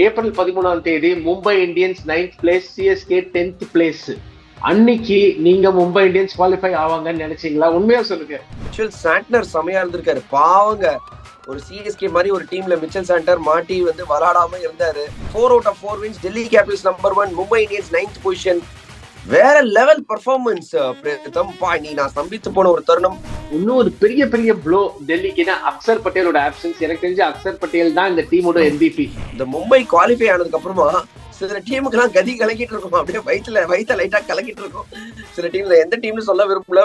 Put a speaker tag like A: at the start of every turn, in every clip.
A: April 13 Mumbai Indians 9th place, CSK 10th place. அன்னைக்கு நீங்க Mumbai Indians qualify ஆவாங்கன்னு நினைச்சீங்களா? உண்மையா சொல்லுங்க.
B: மிச்சல் சாண்ட்னர் செமையா இருந்திருக்காரு பாவங்க. ஒரு சிஎஸ்கே மாதிரி ஒரு டீம்ல மிச்சல் சாண்ட்னர் மாட்டி விளையாடாம இருந்தாரு. 4 out of 4 wins. Delhi Capitals number 1, Mumbai Indians 9th position. வேற லெவல் பெர்ஃபார்மன்ஸ். நீ நான் ஸ்தம்பித்து போன ஒரு தருணம்.
A: இன்னும் ஒரு பெரிய பெரிய ப்ளோ டெல்லிக்குன்னா அக்சர் பட்டேலோட ஆப்சன்ஸ். எனக்கு தெரிஞ்ச அக்சர் பட்டேல் தான் இந்த டீமோட MVP.
B: இந்த மும்பை குவாலிஃபை ஆனதுக்கு அப்புறமா சில டீமுக்கு எல்லாம் கதி கலக்கிட்டு இருக்கும். அப்படியே வயிற்ற லைட்டா கலக்கிட்டு இருக்கும். சில டீம்ல எந்த டீம்னு சொல்ல விரும்பல.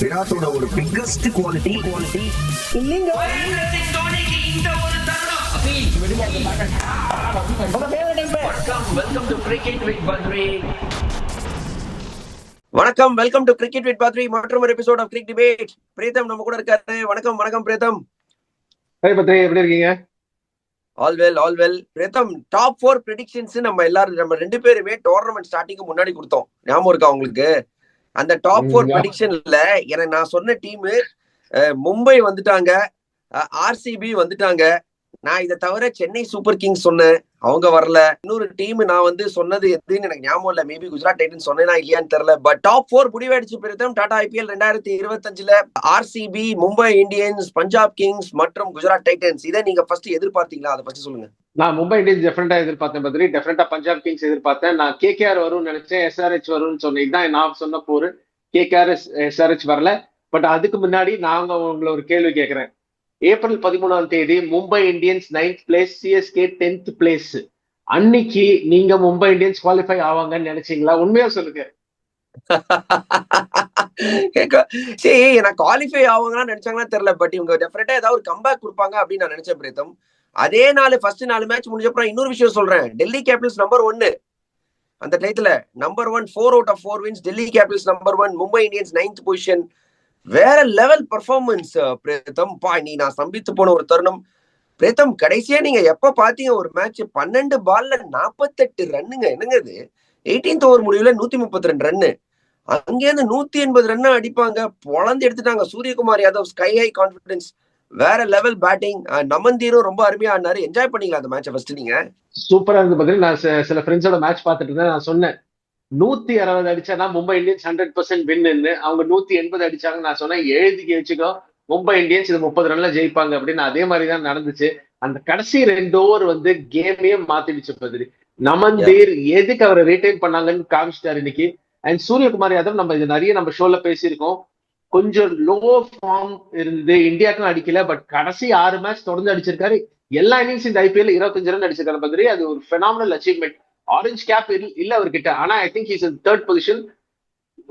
C: விராட்டோட ஒரு பிக்கஸ்ட் குவாலிட்டி இல்லைங்க.
B: வணக்கம், welcome to cricket with Badri மற்றும் ஒரு episode of cric debate. Preetham நம்ம கூட இருக்காரு. வணக்கம் பிரீதம்.
A: பத்ரி, எப்படி இருக்கீங்க?
B: All well. Preetham, top 4 predictions நம்ம ரெண்டு பேருமே டோர்னமெண்ட் ஸ்டார்டிங்க்கு முன்னாடி கொடுத்தோம். ஞாபகம் இருக்கா உங்களுக்கு? அந்த டாப் 4 ப்ரெடிக்ஷன்ல எனக்கு நான் சொன்ன டீம் மும்பை வந்துட்டாங்க, ஆர்சிபி வந்துட்டாங்க. நான் இதை தவிர சென்னை சூப்பர் கிங்ஸ் சொன்னேன், அவங்க வரல. இன்னொரு டீம் நான் சொன்னது எதுன்னு எனக்கு ஞாபகம் இல்ல. மேபி குஜராத் டைட்டன்ஸ் சொன்னேனா இல்லையான்னு தெரியல. பட் டாப் 4 முடிவெடுச்சு பிறகு டாடா IPL 2025ல RCB, Mumbai Indians, Punjab Kings மற்றும் குஜராத் டைட்டன்ஸ். இதை நீங்க ஃபர்ஸ்ட் எதிர்பார்த்தீங்களா? அதை பத்தி சொல்லுங்க.
A: நான் மும்பை இந்தியன்ஸ் டெஃபரெண்டா எதிர்பார்த்தேன் பத்ரி. டெஃபரெண்டா பஞ்சாப் கிங்ஸ் எதிர்பார்த்தேன். நான் KKR வரும்னு நினைச்சேன், SRH வரும்னு சொன்னேன். இதுதான் நான் சொன்ன போரு. KKR SRH வரல. பட் அதுக்கு முன்னாடி நாங்க உங்களை ஒரு கேள்வி கேட்கிறேன். April 13 Mumbai Indians 9th place, CSK 10th place. அன்னைக்கு நீங்க மும்பை இந்தியன்ஸ் குவாலிஃபை ஆவாங்கன்னு நினைச்சீங்களா? உண்மையா சொல்லுங்க.
B: சரி, நான் குவாலிஃபை ஆவாங்கன்னு நினைச்சாங்கன்னா தெரியல. பட் இவங்க டெஃபினட்டா ஏதாவது ஒரு கம்பேக் கொடுப்பாங்க அப்படின்னு நான் நினைச்சேன் பிரீதம். அதே ஃபர்ஸ்ட் 4 மேட்ச் முடிஞ்சப்பறம் இன்னொரு விஷயம் சொல்றேன். டெல்லி கேபிட்டல்ஸ் நம்பர் 1 அந்த டயத்துல number 1, 4 out of 4 wins. Delhi Capitals number 1, Mumbai Indians 9th position. வேற லெவல் பெர்ஃபார்மன்ஸ். பிரீதம், நீ நான் ஸ்தம்பித்து போன ஒரு தருணம். பிரீதம், கடைசியா நீங்க எப்ப பாத்தீங்க ஒரு மேட்ச்? 12 பால்ல 48 ரன்னுங்க. என்னங்க இது? 18th ஓவர் முடிவுல 132 ரன்னு. அங்கேருந்து 180 ரன் அடிப்பாங்க. பொழந்து எடுத்துட்டாங்க. Suryakumar Yadav sky high confidence. வேற லெவல் பேட்டிங். நமந்தீரும் ரொம்ப அருமையா ஆடினாரு. என்ஜாய் பண்ணீங்களா அந்த மேட்சை? ஃபர்ஸ்ட் நீங்க
A: சூப்பரா இருந்து பதில். நான் சில ஃப்ரெண்ட்ஸோட மேட்ச் பார்த்துட்டு இருந்தேன். நான் சொன்னேன் 160 அடிச்சானா மும்பை இந்தியன்ஸ் 100% வின்னு. அவங்க 180 அடிச்சாங்க. நான் சொன்னேன் எழுதிக்க வச்சுக்கோ, மும்பை இந்தியன்ஸ் இது 30 ரன்ல ஜெயிப்பாங்க அப்படின்னு. அதே மாதிரிதான் நடந்துச்சு. அந்த கடைசி 2 ஓவர் கேமையே மாத்திடுச்சு பதிரி. நமந்தீர் எதுக்கு அவரை ரீட்டைன் பண்ணாங்கன்னு காமிச்சிட்டாரு இன்னைக்கு. அண்ட் சூரியகுமார் யாதவ், நம்ம இது நிறைய நம்ம ஷோல பேசியிருக்கோம், கொஞ்சம் லோ ஃபார்ம் இருந்து இந்தியாவுக்கும் அடிக்கல. பட் கடைசி 6 மேட்ச் தொடர்ந்து அடிச்சிருக்காரு. எல்லா இன்னிங்ஸ் இந்த IPL 25 ரன் அடிச்சிருக்காரு பதிரி. அது ஒரு ஃபெனாமினல் அச்சீவ்மெண்ட். ஆரஞ்சு கேப் இல்ல அவர்கிட்ட. ஆனா I think he's in 3rd position.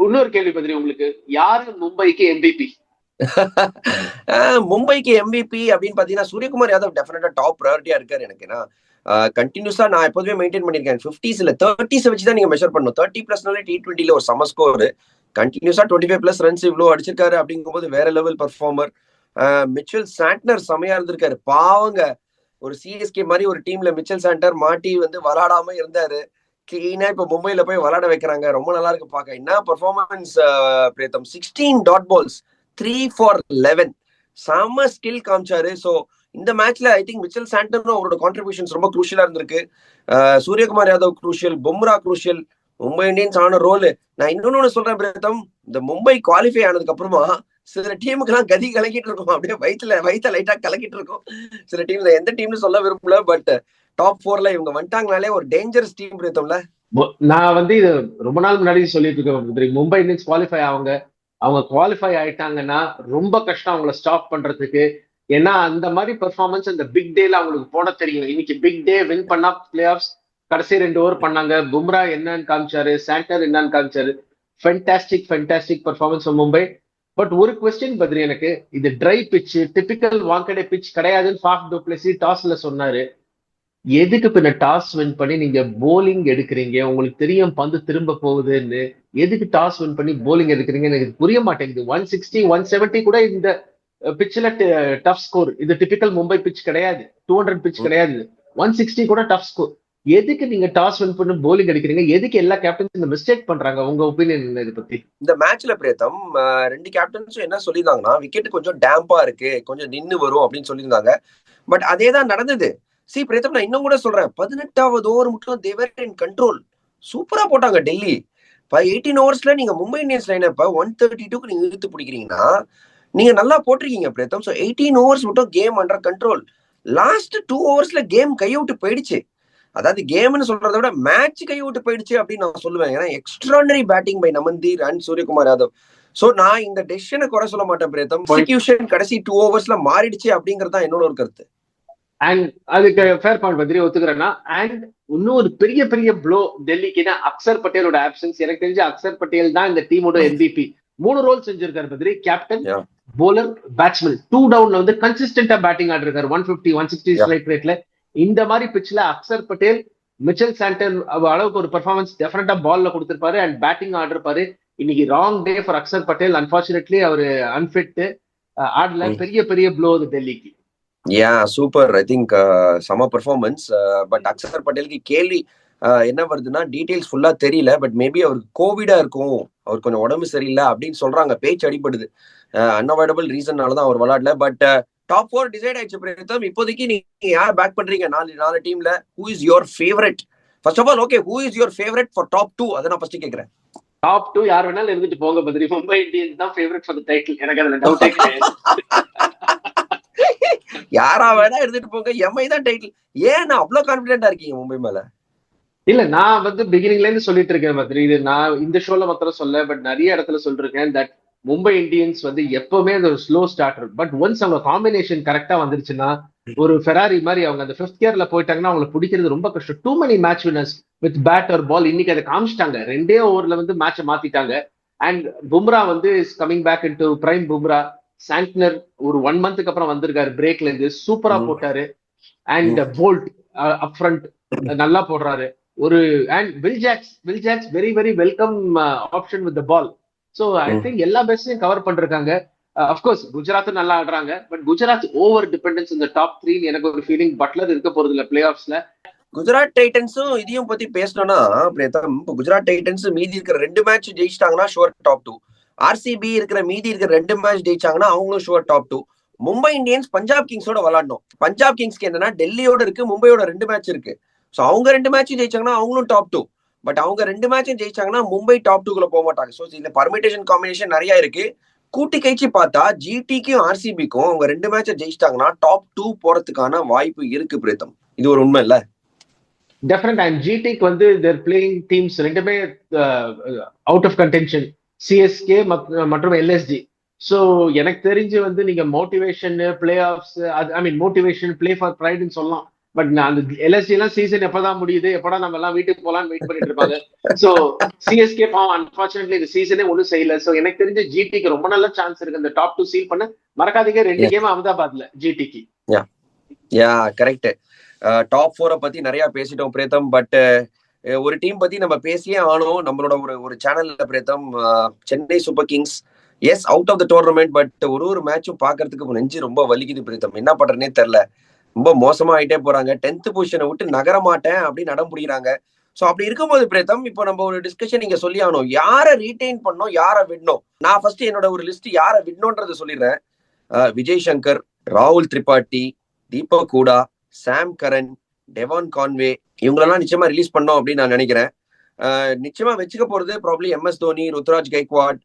A: இன்னொரு கேள்வி பதிரி உங்களுக்கு, யாரு மும்பைக்கு MVP?
B: மும்பைக்கு MVP அப்படின்னு பாத்தீங்கன்னா சூரியகுமார் யாதவ் டெஃபினட்டா டாப் ப்ரையாரிட்டியா இருக்காரு எனக்கு. கண்டினியூஸா நான் எப்போதுமே மெயின்டைன் பண்ணிருக்கேன். 50s இல்ல 30s வச்சுதான் நீங்க மெஷர் பண்ணணும். 30+னாலே T20ல ஒரு சம ஸ்கோர். கண்டினியூஸா 25+ ரன்ஸ் இவ்வளவு அடிச்சிருக்காரு. அப்படிங்கும்போது வேற லெவல் பர்ஃபார்மர். மிச்சல் சாண்ட்னர் செமையா இருந்திருக்காரு பாவங்க. ஒரு சிஎஸ்கே மாதிரி ஒரு டீம்ல மிச்சல் சாண்ட்னர் மாட்டி விளையாடாம இருந்தாரு. கிளீனா இப்ப மும்பைல போய் விளையாட வைக்கிறாங்க. ரொம்ப நல்லா இருக்கு பாக்க. என்ன performance Pritam. 16 dot balls, 3 for 11. செம ஸ்கில் காமிச்சாரு. சோ இந்த மேட்ச்ல ஐ திங்க் மிச்சல் சாண்ட்னரும் அவரோட கான்ட்ரிபியூஷன்ஸ் ரொம்ப குரூஷியலா இருந்திருக்கு. Suryakumar Yadav crucial, Bumrah crucial, Mumbai Indians ஆன ரோல். நான் இன்னொன்னு சொல்றேன் பிரீதம், இந்த மும்பை குவாலிஃபை ஆனதுக்கு அப்புறமா சில டீமுக்கு எல்லாம் கதி கலக்கிட்டு இருக்கும். அப்படியே வயிற்ற லைட்டா கலக்கிட்டு இருக்கும். சில டீம்ல எந்த டீம்னு சொல்ல விரும்பல. பட் டாப் 4ல இவங்க வந்துட்டாங்கனாலே ஒரு டேஞ்சரஸ் டீம் பிரீதம்ல.
A: நான் இது ரொம்ப நாள் முன்னாடி சொல்லிட்டு இருக்கேன். மும்பை இந்தியன்ஸ் குவாலிஃபை அவங்க குவாலிஃபை ஆயிட்டாங்கன்னா ரொம்ப கஷ்டம் அவங்கள ஸ்டாப் பண்றதுக்கு. ஏன்னா அந்த மாதிரி பெர்ஃபார்மன்ஸ் அந்த பிக் டேல அவங்களுக்கு போட தெரியும். இன்னைக்கு பிக் டே வின் பண்ணா பிளே ஆஃப்ஸ் கடைசி 2 ஓவர் பண்ணாங்க. பும்ரா என்னன்னு காமிச்சாரு, சாண்டர் என்னன்னு காமிச்சாரு. Fantastic performance Mumbai. பட் ஒரு கொஸ்டின் பதிரி எனக்கு, இது dry pitch, typical Wankhede pitch கிடையாதுன்னு ஃபாஃப் டு பிளேசி டாஸ்ல சொன்னாரு. எதுக்கு பின்ன டாஸ் வின் பண்ணி நீங்க போலிங் எடுக்கிறீங்க? உங்களுக்கு தெரியும் பந்து திரும்ப போகுதுன்னு. எதுக்கு டாஸ் வின் பண்ணி போலிங் எடுக்கிறீங்க? எனக்கு புரிய மாட்டேங்குது. 160, 170 கூட இந்த பிட்ச்ல டஃப் ஸ்கோர். இது டிபிக்கல் மும்பை பிட்ச் கிடையாது, 200 பிட்ச் கிடையாது. 160 கூட டஃப் ஸ்கோர். எதுக்கு நீங்க டாஸ் வின் பண்ணி போலிங் அடிக்கிறீங்க? எதுக்கு எல்லா கேப்டன்ஸ் இந்த மிஸ்டேக் பண்றாங்க? உங்க ஒப்பீனியன் என்ன இதை பத்தி?
B: இந்த மேட்ச்ல பிரீதம் 2 கேப்டன்ஸும் என்ன சொல்லியிருந்தாங்கன்னா, விக்கெட் கொஞ்சம் டேம்பா இருக்கு, கொஞ்சம் நின்னு வரும் அப்படின்னு சொல்லியிருந்தாங்க. பட் அதே தான் நடந்தது. பிரேதம் நான் இன்னும் கூட சொல்றேன், 18வது ஓவர் மட்டும் தேவர் இன் கண்ட்ரோல். சூப்பரா போட்டாங்க டெல்லி. 18 ஓவர்ஸ்ல நீங்க மும்பை இந்தியன்ஸ் லைனப்ப 132க்கு நீங்க இழுத்து பிடிக்கிறீங்கன்னா நீங்க நல்லா போட்டிருக்கீங்க பிரேதம். ஸோ 18 ஓவர்ஸ் மட்டும் கேம் அண்டர் கண்ட்ரோல். லாஸ்ட் 2 ஓவர்ஸ்ல கேம் கைவிட்டு போயிடுச்சு. அதாவது கேம்னு சொல்றதை விட மேட்ச் கைவிட்டு போயிடுச்சு அப்படின்னு நான் சொல்லுவேன். ஏன்னா extraordinary batting by Naman Dhir and Suryakumar Yadav. So நான் இந்த டெசிஷனை குறை சொல்ல மாட்டேன் பிரேதம். எக்ஸிகியூஷன் கடைசி 2 ஓவர்ஸ்ல மாறிடுச்சு அப்படிங்கறது தான் என்னோட ஒரு கருத்து.
A: அண்ட் அதுக்கு ஃபேர் பாயிண்ட் பத்திரி ஒத்துக்கிறேன்னா. அண்ட் இன்னும் ஒரு பெரிய பெரிய ப்ளோ டெல்லிக்குன்னா அக்சர் பட்டேலோட ஆப்சன்ஸ். எனக்கு தெரிஞ்ச அக்சர் பட்டேல் தான் இந்த டீமோட MVP. 3 ரோல் செஞ்சிருக்காரு பத்திரி. Captain, bowler, batsman. 2 டவுன்ல வந்து கன்சிஸ்டன்டா பேட்டிங் ஆடிருக்காரு. 150 160 ஸ்ட்ரைக் ரேட்ல. இந்த மாதிரி பிட்ச்ல அக்சர் பட்டேல், மிச்சல் சாண்டன் அளவுக்கு ஒரு பெர்ஃபார்மன்ஸ் டெஃபினட்டா பால்ல கொடுத்திருப்பாரு அண்ட் பேட்டிங் ஆடிருப்பாரு. இன்னைக்கு wrong day for Axar Patel. Unfortunately அவரு அன்ஃபிட் ஆடல. பெரிய பெரிய ப்ளோ அது டெல்லிக்கு.
B: சூப்பர். ஐ திங்க் சம பெர்ஃபார்மன்ஸ். பட் அக்சர் பட்டேலுக்கு கேள்வி என்ன வருதுன்னா, டீடைல்ஸ் ஃபுல்லா தெரியல. பட் மேபி அவருக்கு கோவிடா இருக்கும், அவர் கொஞ்சம் உடம்பு சரியில்லை அப்படின்னு சொல்றாங்க. பேச்சு அடிபடுது. அன்அவாய்டபிள் ரீசன்னாலதான் அவர் விளையாடல. பட் டாப் 4 டிசைட் ஆயிடுச்சு பிரேதம். இப்போதைக்கு நீங்க யார் பேக் பண்றீங்க 4 டீம்ல? Who is your favourite? First of all okay, who is your favourite for top 2? அதை நான் ஃபர்ஸ்ட் கேக்குறேன்.
A: டாப் 2 யார் வேணாலும் இருந்துட்டு போங்க பத்திரி. மும்பை இந்தியன்ஸ் தான் ஃபேவரட் ஃபார் தி டைட்டில். எனக்கு அதுல டவுட்டே கிடையாது.
B: யாரா வேணா எடுத்துட்டு போங்க, எம்ஐ தான் டைட்டில். ஏன் நான் அவ்வளவு கான்பிடென்டா இருக்கீங்க மும்பை மேல?
A: இல்ல, நான் வந்து பிகினிங்ல இருந்து சொல்லிட்டு இருக்கேன் பத்திரி. இது நான் இந்த ஷோல மாத்திரம் சொல்ல, பட் நிறைய இடத்துல சொல்லிருக்கேன் தட் மும்பை இந்தியன்ஸ் வந்து எப்பவுமே அந்த ஒரு ஸ்லோ ஸ்டார்டர். பட் ஒன்ஸ் அவங்க காம்பினேஷன் கரெக்டா வந்துருச்சுன்னா, ஒரு ஃபெராரி மாதிரி அவங்க அந்த 5th கியர்ல போயிட்டாங்கன்னா அவங்களை பிடிக்கிறது ரொம்ப கஷ்டம். Too many match winners with bat or ball. இன்னைக்கு அதை காமிச்சிட்டாங்க. 2 ஓவர்ல வந்து மேட்சை மாத்திட்டாங்க. அண்ட் பும்ரா வந்து is coming back into prime Bumrah. Santner ஒரு 1 மந்த்துக்கு அப்புறம் வந்திருக்காரு பிரேக்ல இருந்து. சூப்பரா போட்டாரு. அண்ட் போல்ட் அப் ஃப்ரண்ட் நல்லா போடுறாரு. ஒரு and Will Jacks very very welcome option with the ball. So I think எல்லா பெஸ்டையும் கவர் பண்றாங்க. அப்கோர்ஸ் குஜராத்தும் நல்லா ஆடுறாங்க. பட் குஜராத் ஓவர் டிபெண்டன்ஸ் இந்த டாப் 3 எனக்கு ஒரு ஃபீலிங். பட்லர் இருக்க போறது இல்ல பிளே ஆஃப்ஸ்ல.
B: குஜராத் டைட்டன்ஸும் இதையும் பத்தி பேசணும்னா பிரேதம், இப்போ குஜராத் டைட்டன்ஸ் மீதி இருக்கிற 2 மேட்ச் ஜெயிச்சிட்டாங்கன்னா ஷுவர் டாப் 2. ஆர்சிபி இருக்கிற மீதி இருக்கிற 2 மேட்ச் ஜெயிச்சாங்கன்னா அவங்களும் sure top 2. Mumbai Indians Punjab கிங்ஸோட விளையாடணும். பஞ்சாப் கிங்ஸ்க்கு என்னன்னா டெல்லியோட இருக்கு, மும்பையோட 2 மேட்ச் இருக்கு. ஸோ அவங்க 2 மேட்சும் ஜெயிச்சாங்கன்னா அவங்களும் டாப் 2. பட் அவங்க 2 மேட்சும் ஜெயிச்சாங்கன்னா மும்பை டாப் 2குள்ள போக மாட்டாங்க. ஸோ இந்த பர்மிட்டேஷன் காம்பினேஷன் நிறைய இருக்கு. கூட்டி கழிச்சு பார்த்தா ஜிடிக்கும் ஆர்சிபிக்கும் அவங்க 2 மேட்சை ஜெயிச்சிட்டாங்கன்னா டாப் 2 போறதுக்கான வாய்ப்பு இருக்கு பிரேதம். இது ஒரு உண்மை இல்ல?
A: டெஃபினட். அண்ட் ஜிடிக்கு வந்து தேர் பிளேயிங் டீம்ஸ் ரெண்டுமே அவுட் ஆஃப் கன்டென்ஷன். சிஎஸ்கே மற்றும் எல்எஸ்ஜி. ஸோ எனக்கு தெரிஞ்சு வந்து நீங்க motivation playoffs, I mean motivation play for ப்ரைடுன்னு சொல்லலாம். பட் அந்த எல்எஸ்டி எல்லாம் சீசன் எப்பதான் முடியுது, எப்படா நம்ம எல்லாம் வீட்டுக்கு போலான்னு வெயிட் பண்ணிட்டு இருப்பாங்க. சோ சிஎஸ்கே பாவம் அன்பார்ச்சுனேட்லி இந்த சீசனே ஒன்றும் செய்யல. சோ எனக்கு தெரிஞ்ச ஜிடிக்கு ரொம்ப நல்ல சான்ஸ் இருக்கு இந்த டாப் 2 சீல் பண்ண. மறக்காதீங்க 2 கேம் அகமதாபாத்ல ஜிடிக்கு.
B: கரெக்ட். டாப் 4 பத்தி நிறைய பேசிட்டோம் பிரேதம். பட் ஒரு டீம் பத்தி நம்ம பேசியே ஆனோம் நம்மளோட ஒரு சேனல்ல Preetham. Chennai Super Kings is out of the tournament. But ஒரு மேட்சும் பாக்குறதுக்கு நெஞ்சு ரொம்ப வலிக்குது பிரேதம். என்ன பண்றதுனே தெரியல. ரொம்ப மோசமா ஆயிட்டே போறாங்க. 10th பொசிஷனை விட்டு நகர மாட்டேன் அப்படின்னு நடம் பிடிக்கிறாங்க. சோ அப்படி இருக்கும்போது பிரேதம், இப்போ நம்ம ஒரு டிஸ்கஷன் நீங்க சொல்லி ஆகணும். யாரை ரீடைன் பண்ணோம், யாரை விடணும்? நான் ஃபர்ஸ்ட் என்னோட ஒரு லிஸ்ட் யாரை விடணும்ன்றது சொல்லிடுறேன். விஜய் சங்கர், ராகுல் திரிபாட்டி, தீபக் ஹூடா, சாம் கரன், டெவான் கான்வே, இவங்களெல்லாம் நிச்சயமா ரிலீஸ் பண்ணோம் அப்படின்னு நான் நினைக்கிறேன். நிச்சயமா வச்சுக்க போறது probably MS Dhoni, Ruturaj Gaikwad,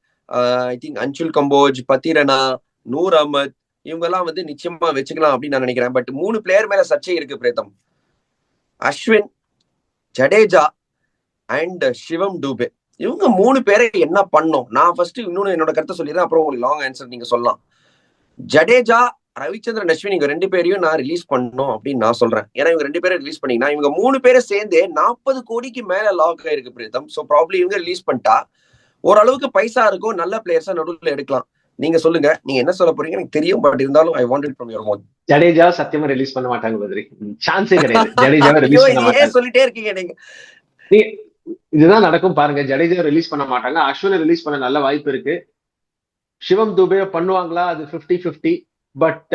B: I think Anshul Kamboj, Pathirana, Noor Ahmad, இவங்க எல்லாம் வந்து நிச்சயமா வச்சுக்கலாம் அப்படின்னு நான் நினைக்கிறேன். பட் 3 பிளேயர் மேல சர்ச்சை இருக்கு பிரேதம். அஸ்வின், ஜடேஜா அண்ட் சிவம் டூபே. இவங்க 3 பேரை என்ன பண்ணோம்? நான் ஃபர்ஸ்ட் இன்னொன்னு என்னோட கருத்தை சொல்லிடுறேன், அப்புறம் உங்களுக்கு லாங் ஆன்சர் நீங்க சொல்லலாம். ஜடேஜா, ரவிச்சந்திரன் அஸ்வின், இவங்க 2 பேரையும் நான் ரிலீஸ் பண்ணணும் அப்படின்னு நான் சொல்றேன். ஏன்னா இவங்க 2 பேரை ரிலீஸ் பண்ணீங்கன்னா இவங்க 3 பேரை சேர்ந்து 40 கோடிக்கு மேல லாக் ஆயிருக்கு பிரேதம். ஸோ ப்ராப்ளி இவங்க ரிலீஸ் பண்ணிட்டா ஓரளவுக்கு பைசா இருக்கும், நல்ல பிளேயர்ஸா நடுவில் எடுக்கலாம். நீங்க சொல்லுங்க, நீங்க என்ன சொல்ல போறீங்க எனக்கு தெரியும். பட் இருந்தாலும் I want it from your mouth.
A: Jadeja சத்தியமா ரிலீஸ் பண்ண மாட்டாங்க பத்ரி. சான்ஸே கிடையாது. ஜடேஜா ரிலீஸ் பண்ண மாட்டாங்க.
B: சொல்லிட்டே இருக்கீங்க நீங்க.
A: இதுதான் நடக்கும் பாருங்க. ஜடேஜா ரிலீஸ் பண்ண மாட்டாங்க. அஸ்வினை ரிலீஸ் பண்ண நல்ல வாய்ப்பு இருக்கு. சிவம் துபே பண்ணுவாங்களா? அது 50-50. பட்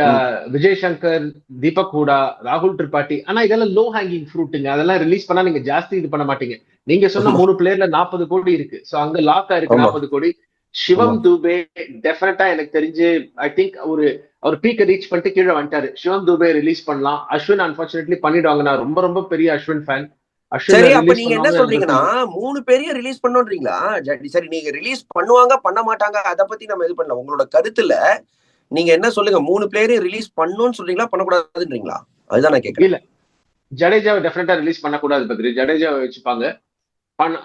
A: விஜய் சங்கர், தீபக் ஹூடா, ராகுல் திரிபாட்டி, ஆனா இதெல்லாம் லோ ஹேங்கிங் ஃப்ரூட்டுங்க. அதெல்லாம் ரிலீஸ் பண்ணா நீங்க ஜாஸ்தி இது பண்ண மாட்டீங்க. நீங்க சொன்ன 3 பிளேயர்ல 40 கோடி இருக்கு. சோ அங்க லாக்கா இருக்கு 40 கோடி. சிவம் துபே டெஃபினட்டா எனக்கு தெரிஞ்சு ஐ திங்க் அவர் பீக்கை ரீச் பண்ணிட்டு கீழே வந்துட்டாரு. சிவம் துபே ரிலீஸ் பண்ணலாம். அஸ்வின் அன்பார்ச்சுனேட்லி பண்ணிடுவாங்க. நான் ரொம்ப ரொம்ப பெரிய அஸ்வின் ஃபேன்.
B: சரி, அப்ப நீங்க என்ன சொல்றீங்கன்னா 3 பேரையும் ரிலீஸ் பண்ணோன்றீங்களா? சரி, நீங்க ரிலீஸ் பண்ணுவாங்க பண்ண மாட்டாங்க அத பத்தி நம்ம இது பண்ணல. உங்களோட கருத்துல நீங்க என்ன சொல்லுங்க? 3 பேரையும் ரிலீஸ் பண்ணணும்னு சொல்றீங்களா, பண்ணக்கூடாதுன்றீங்களா? அதுதான் நான் கேட்கிறேன்.
A: இல்ல, ஜடேஜாவை டெஃபினட்டா ரிலீஸ் பண்ணக்கூடாது பத்ரி. ஜடேஜாவை வச்சுப்பாங்க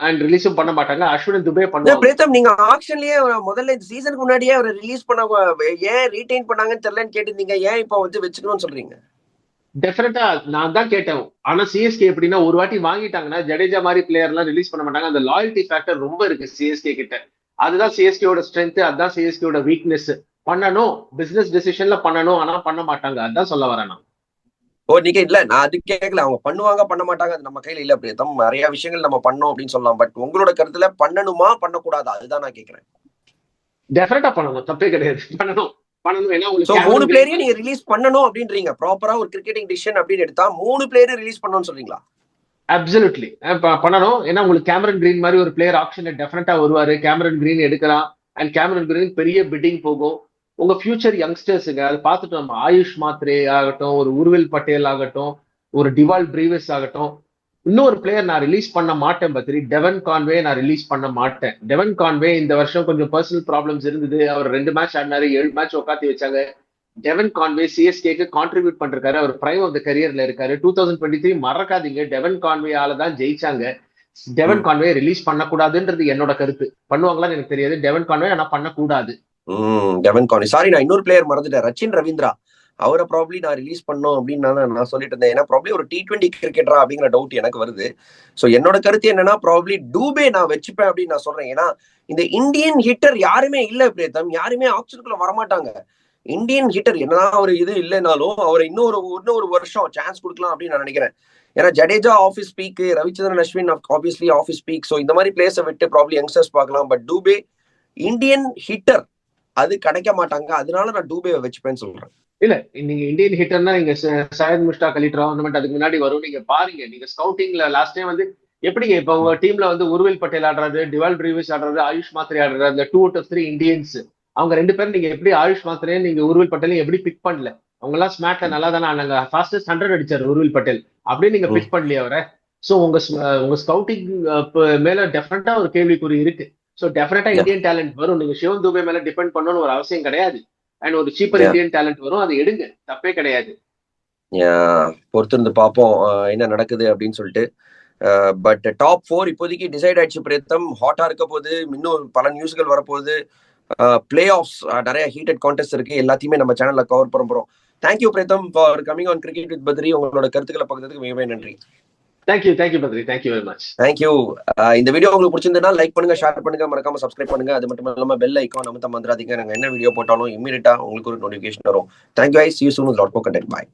A: அண்ட் ரிலீஸும் பண்ண மாட்டாங்க. அஸ்வின் துபே பண்ணுவாங்க.
B: பிரேத்தம், நீங்க ஆக்ஷன்லயே முதல்ல இந்த சீசனுக்கு முன்னாடியே அவரை ரிலீஸ் பண்ண ஏன் ரீடைன் பண்ணாங்கன்னு தெரியலன்னு கேட்டிருந்தீங்க. ஏன் இப்போ வந்து வச்சுக்கணும்னு சொல்றீங்க?
A: டெஃபினட்டா நான் தான் கேட்டேன். ஆனா சிஎஸ்கே எப்படின்னா ஒரு வாட்டி வாங்கிட்டாங்கன்னா ஜடேஜா மாதிரி பிளேயர் எல்லாம் ரிலீஸ் பண்ண மாட்டாங்க. அந்த லாயல்டி ஃபேக்டர் ரொம்ப இருக்கு சிஎஸ்கே கிட்ட. அதுதான் சிஎஸ்கேயோட ஸ்ட்ரென்த், அதுதான் சிஎஸ்கேயோட வீக்னஸ். பண்ணணும், பிசினஸ் டெசிஷன்ல பண்ணணும், ஆனா பண்ண மாட்டாங்க. அதான் சொல்ல வரேன் நான்.
B: நீங்க இல்ல, நான் அது கேட்கல. அவங்க பண்ணுவாங்க பண்ண மாட்டாங்க அது நம்ம கையில இல்ல பிரேத்தம். நிறைய விஷயங்கள் நம்ம பண்ணோம் அப்படின்னு சொல்லலாம். பட் உங்களோட கருத்துல பண்ணணுமா பண்ணக்கூடாதா அதுதான் நான் கேட்கிறேன்.
A: டெஃபினட்டா பண்ணணும், தப்பே கிடையாது. பண்ணணும். ஏன்னா
B: 3 பிளேயரையும் நீங்க ரிலீஸ் பண்ணணும் அப்படின்றீங்க. ப்ராப்பரா ஒரு கிரிக்கெட்டிங் டிசிஷன் அப்படின்னு எடுத்தா 3 பிளேயரும் ரிலீஸ் பண்ணணும்னு சொல்றீங்களா?
A: அப்சல்யூட்லி பண்ணணும். ஏன்னா உங்களுக்கு கேமரன் கிரீன் மாதிரி ஒரு பிளேயர் ஆப்ஷன்ல டெஃபினட்டா வருவாரு. கேமரன் கிரீன் எடுக்கலாம். அண்ட் கேமரன் கிரீன் பெரிய பிட்டிங் போகும். உங்க ஃபியூச்சர் யங்ஸ்டர்ஸுங்க அதை பார்த்துட்டு நம்ம ஆயுஷ் மாத்ரே ஆகட்டும், ஒரு உருவில் பட்டேல் ஆகட்டும், ஒரு டிவால் பிரீவஸ் ஆகட்டும். இன்னொரு பிளேயர் நான் ரிலீஸ் பண்ண மாட்டேன் பத்ரி, டெவன் கான்வே நான் ரிலீஸ் பண்ண மாட்டேன். டெவன் கான்வே இந்த வருஷம் கொஞ்சம் பர்சனல் ப்ராப்ளம்ஸ் இருந்தது. அவர் 2 மேட்ச் ஆடினாரு, 7 மேட்ச் உட்காந்து வச்சாங்க. டெவன் கான்வே சிஎஸ்கேக்கு கான்ட்ரிபியூட் பண்ணிருக்காரு. அவர் பிரைம் ஆஃப் த கரியர்ல இருக்காரு. 2023 மறக்காதீங்க, டெவன் கான்வேயால தான் ஜெயிச்சாங்க. டெவன் கான்வே ரிலீஸ் பண்ணக்கூடாதுன்றது என்னோட கருத்து. பண்ணுவாங்களான்னு எனக்கு தெரியாது. டெவன் கான்வே ஆனா பண்ணக்கூடாது.
B: டெவன் கான்வே. சாரி, நான் இன்னொரு பிளேயர் மறந்துட்டேன், ரச்சின் ரவீந்திரா. அவரை ப்ராப்ளி நான் ரிலீஸ் பண்ணோம் அப்படின்னு நான் சொல்லிட்டு இருந்தேன். ஏன்னா ப்ராப்ளி ஒரு T20 கிரிக்கெட்டரா அப்படிங்கிற டவுட் எனக்கு வருது. ஸோ என்னோட கருத்து என்னன்னா, ப்ராப்ளி டூபே நான் வச்சுப்பேன் அப்படின்னு நான் சொல்றேன். ஏன்னா இந்த இந்தியன் ஹிட்டர் யாருமே இல்ல பிரேத்தம், யாருமே ஆப்ஷனுக்குள்ள வரமாட்டாங்க. இந்தியன் ஹிட்டர் என்னதான் ஒரு இது இல்லைனாலும் அவரை இன்னொரு வருஷம் சான்ஸ் கொடுக்கலாம் அப்படின்னு நான் நினைக்கிறேன். ஏன்னா Jadeja office peak, Ravichandran Ashwin obviously office peak. So இந்த மாதிரி பிளேஸை விட்டு ப்ராப்ளி யங்ஸ்டர்ஸ் பார்க்கலாம். பட் டூபே இந்தியன் ஹிட்டர் அது கிடைக்க மாட்டாங்க. அதனால நான் டூபே வச்சுப்பேன்னு சொல்றேன்.
A: இல்ல, நீங்க இந்தியன் ஹிட்டர்னா நீங்க சையத் முஷ்டாக் அலி டோர்னமெண்ட் அதுக்கு முன்னாடி வரும். நீங்க பாருங்க, நீங்க ஸ்கவுட்டிங்ல லாஸ்ட் டைம் வந்து எப்படிங்க இப்ப உங்க டீம்ல வந்து உருவில் பட்டேல் ஆடுறது, டிவால் பிரீவிஸ் ஆடுறது, ஆயுஷ் மாத்ரே ஆடுறது, அந்த 2 out of 3 இந்தியன்ஸ் அவங்க 2 பேரும் நீங்க எப்படி ஆயுஷ் மாத்ரே நீங்க உருவில் பட்டேலையும் எப்படி பிக் பண்ணல? அவங்க எல்லாம் ஸ்மார்ட்ல நல்லா தானே ஆனாங்க. ஃபாஸ்டஸ்ட் 100 அடிச்சாரு உருவில் பட்டேல். அப்படியே நீங்க பிக் பண்ணலையே அவரை. சோ உங்க ஸ்கவுட்டிங் மேல டெஃபினட்டா ஒரு கேள்விக்குறி இருக்கு. சோ டெஃபினட்டா இந்தியன் டேலண்ட் வரும். நீங்க சிவம் துபே மேல டிபெண்ட் பண்ணணும்னு ஒரு அவசியம் கிடையாது. அண்ட் ஒரு சீப்பர் இந்தியன் டேலண்ட் வரும், அதை எடுங்க, தப்பே கிடையாது.
B: பொறுத்திருந்து பார்ப்போம் என்ன நடக்குது அப்படின்னு சொல்லிட்டு. பட் டாப் 4 இப்போதைக்கு டிசைட் ஆயிடுச்சு பிரேத்தம். ஹாட்டா இருக்க போது, இன்னும் பல நியூஸ்கள் வரப்போகுது. பிளே ஆஃப்ஸ் நிறைய ஹீட்டட் கான்டெஸ்ட் இருக்கு. எல்லாத்தையுமே நம்ம சேனல்ல கவர் பண்ண போறோம். Thank you Preetham for coming on cricket with Badri. உங்களோட கருத்துக்களை பகிர்ந்ததுக்கு மிகவே நன்றி.
A: Thank you Badri, thank you very much.
B: Thank you. இந்த வீடியோ உங்களுக்கு பிடிச்சிருந்தா லைக் பண்ணுங்க, ஷேர் பண்ணுங்க, மறக்காம சப்ஸ்கிரைப் பண்ணுங்க. அது மட்டும் இல்லாம பெல் ஐகான் அமுத்த மறந்துடாதீங்க. நாங்க என்ன வீடியோ போட்டாலும் இம்மீடியட்டா உங்களுக்கு ஒரு நோட்டிபிகேஷன் வரும். Thank you guys, see you soon with a lot more content. Bye.